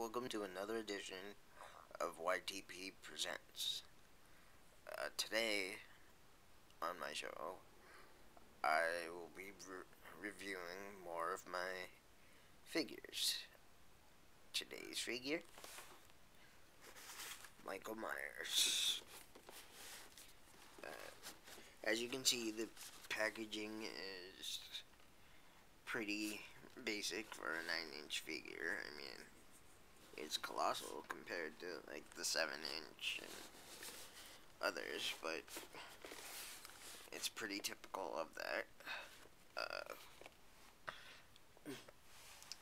welcome to another edition of Ytp Presents. Today on my show, I will be reviewing more of my figures. Today's figure, Michael Myers. As you can see, the packaging is pretty basic for a 9-inch figure. I mean, it's colossal compared to like the 7-inch and others, but it's pretty typical of that.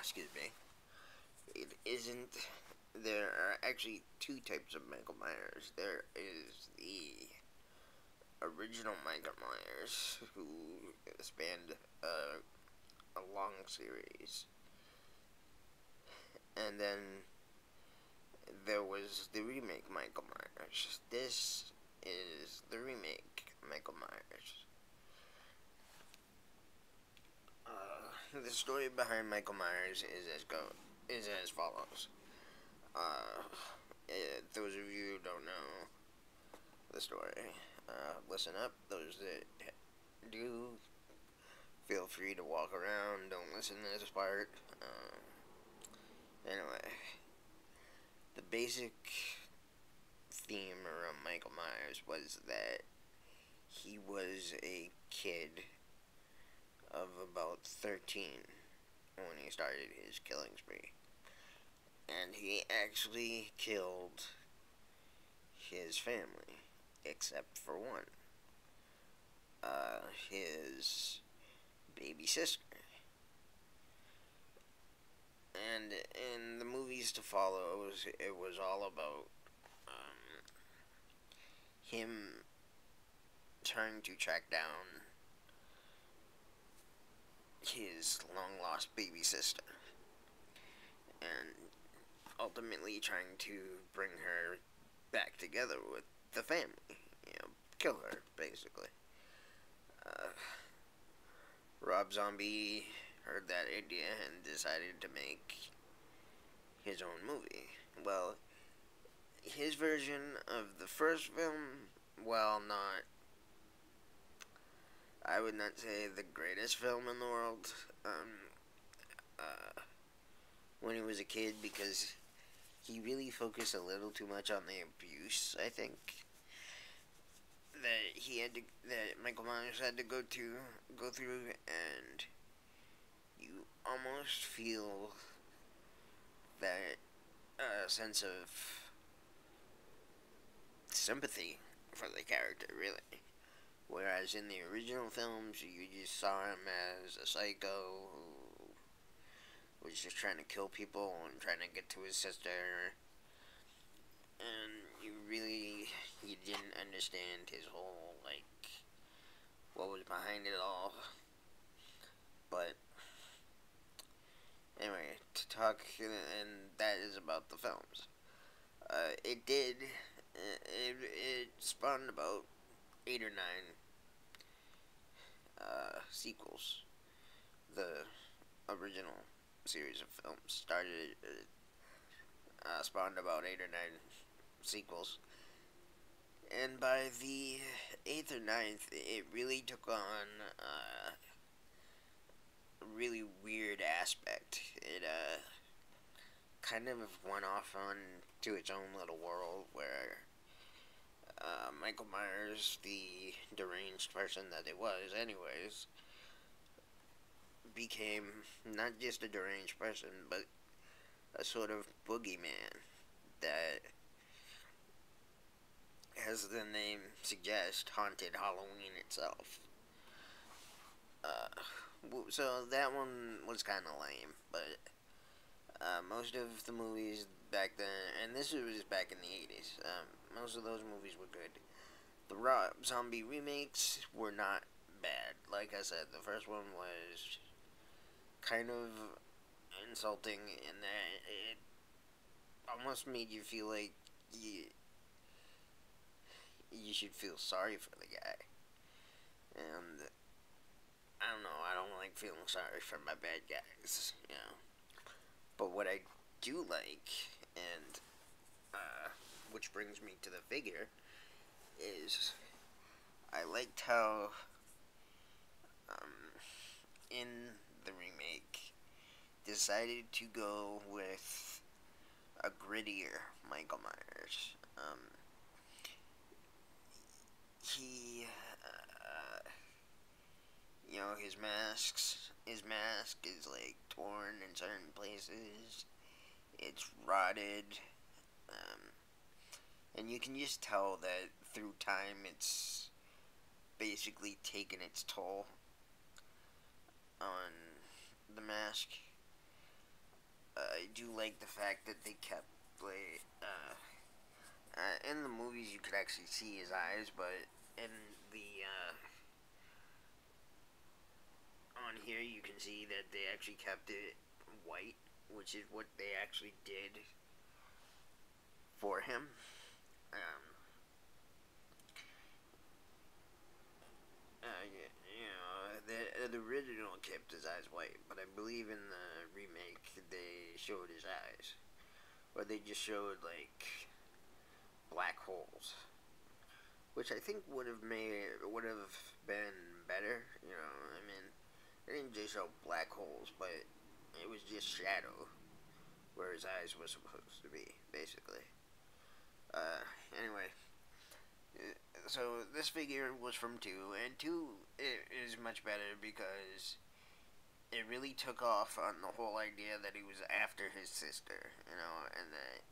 Excuse me. It isn't. There are actually two types of Michael Myers. There is the original Michael Myers, who spanned a long series, and then there was the remake Michael Myers. This is the remake Michael Myers. The story behind Michael Myers is as follows. Those of you who don't know the story, listen up. Those that do, feel free to walk around. Don't listen to this part. Anyway, the basic theme around Michael Myers was that he was a kid of about 13 when he started his killing spree. And he actually killed his family, except for one. His baby sister. And in the movies to follow, it was all about him trying to track down his long-lost baby sister, and ultimately trying to bring her back together with the family. Kill her, basically. Rob Zombie heard that idea and decided to make his own movie. Well, his version of the first film, while not, I would not say the greatest film in the world, when he was a kid, because he really focused a little too much on the abuse, I think, that Michael Myers had to go through, and you almost feel that sense of sympathy for the character, really. Whereas in the original films, you just saw him as a psycho who was just trying to kill people and trying to get to his sister, and you didn't understand his whole, what was behind it all. But anyway, to talk, and that is about the films. It spawned about 8 or 9 sequels. The original series of films spawned about 8 or 9 sequels, and by the 8th or 9th, it really took on a really weird aspect. It kind of went off on to its own little world where Michael Myers, the deranged person that it was anyways, became not just a deranged person, but a sort of boogeyman that, as the name suggests, haunted Halloween itself. So that one was kind of lame, but most of the movies back then, and this was back in the 80s, most of those movies were good. The Rob Zombie remakes were not bad. Like I said, the first one was kind of insulting in that it almost made you feel like you should feel sorry for the guy. And I don't know, I don't like feeling sorry for my bad guys. But what I do like, and which brings me to the figure, is I liked how in the remake decided to go with a grittier Michael Myers. He, his mask is like torn in certain places. It's rotted, um, and you can just tell that through time it's basically taken its toll on the mask. I do like the fact that they kept like in the movies you could actually see his eyes, but in the on here you can see that they actually kept it white, which is what they actually did for him. Um, the original kept his eyes white, but I believe in the remake they showed his eyes, or they just showed like black holes, which I think would have been better. I mean, they didn't just show black holes, but it was just shadow where his eyes were supposed to be, basically. Anyway, so this figure was from 2, and 2 is much better because it really took off on the whole idea that he was after his sister, and that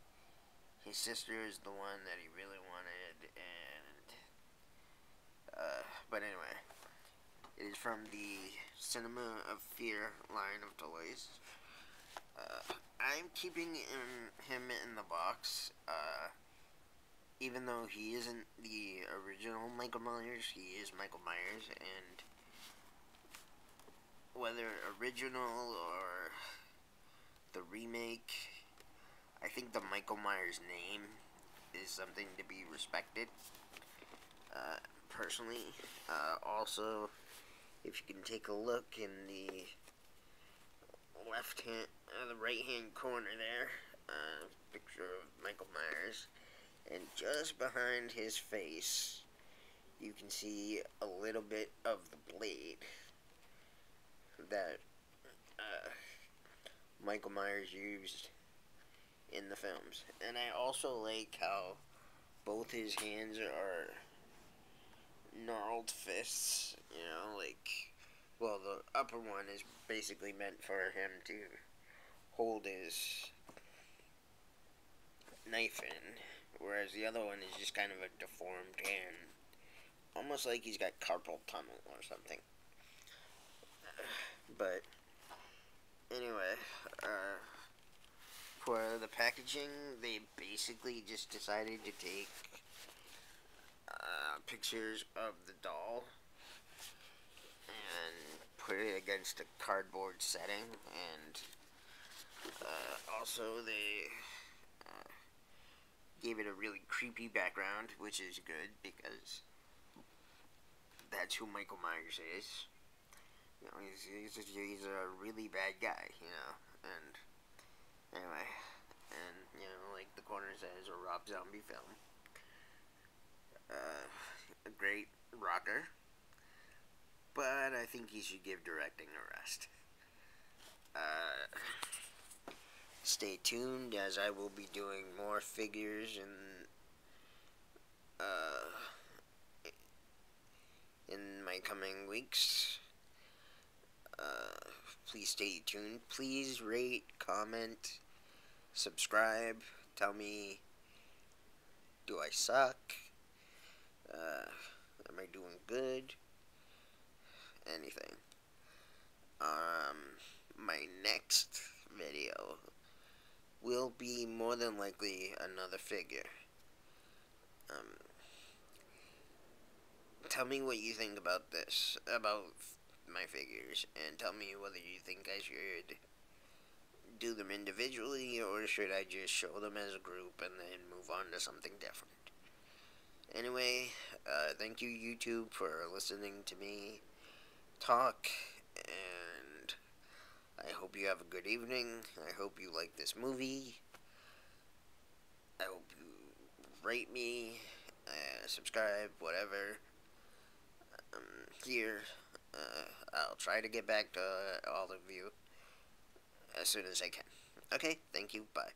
his sister is the one that he really wanted, and, but anyway, it is from the Cinema of Fear line of toys. I'm keeping him in the box, even though he isn't the original Michael Myers, he is Michael Myers, and whether original or the remake, I think the Michael Myers name is something to be respected, personally. Also, if you can take a look in the the right hand corner there, picture of Michael Myers, and just behind his face, you can see a little bit of the blade that Michael Myers used in the films. And I also like how both his hands are gnarled fists, well, the upper one is basically meant for him to hold his knife in, whereas the other one is just kind of a deformed hand, almost like he's got carpal tunnel or something. But anyway, for the packaging, they basically just decided to take pictures of the doll and put it against a cardboard setting, and also they gave it a really creepy background, which is good because that's who Michael Myers is. He's a really bad guy, and anyway, and, like the corner says, a Rob Zombie film. A great rocker, but I think he should give directing a rest. Stay tuned, as I will be doing more figures in my coming weeks. Please stay tuned. Please rate, comment, subscribe. Tell me, do I suck? Am I doing good? Anything. My next video will be more than likely another figure. Tell me what you think about my figures, and tell me whether you think I should do them individually, or should I just show them as a group and then move on to something different. Anyway, thank you, YouTube, for listening to me talk, and I hope hope you have a good evening. I hope you like this movie. I hope you rate me, subscribe, whatever. Here, I'll try to get back to all of you as soon as I can. Okay, thank you. Bye.